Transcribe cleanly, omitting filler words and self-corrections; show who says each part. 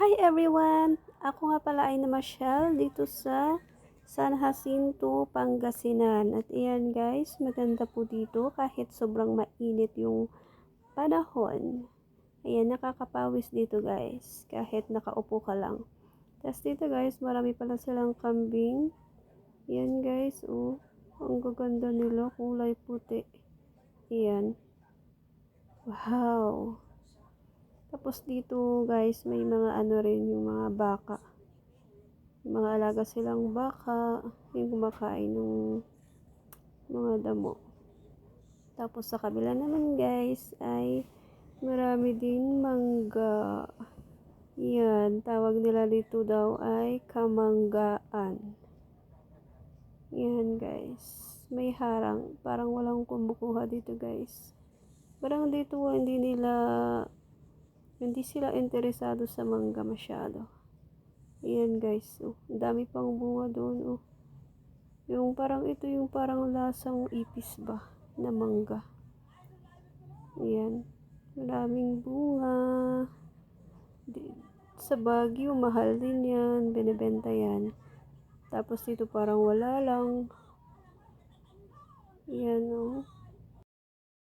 Speaker 1: Hi everyone! Ako nga pala ay namasyal dito sa San Jacinto, Pangasinan. At iyan guys, maganda po dito kahit sobrang mainit yung panahon. Ayan, nakakapawis dito guys, kahit nakaupo ka lang. Tapos dito guys, marami pala silang kambing. Ayan guys, oh. Ang gaganda nila, kulay puti. Ayan. Wow! Tapos dito guys, may mga ano rin, yung mga baka. Yung mga alaga silang baka, yung kumakain ng mga damo. Tapos sa kabila naman guys, ay marami din mangga. Yan, tawag nila dito daw ay kamanggaan. Yan guys, may harang. Parang walang kumukuha dito guys. Parang dito hindi sila interesado sa mangga masyado. Ayan guys, oh. Ang dami pang bunga doon, oh. Yung parang lasang ipis ba na mangga. Ayan. Maraming bunga. Sa Baguio, mahal din yan. Binibenta yan. Tapos dito parang wala lang. Ayan, oh.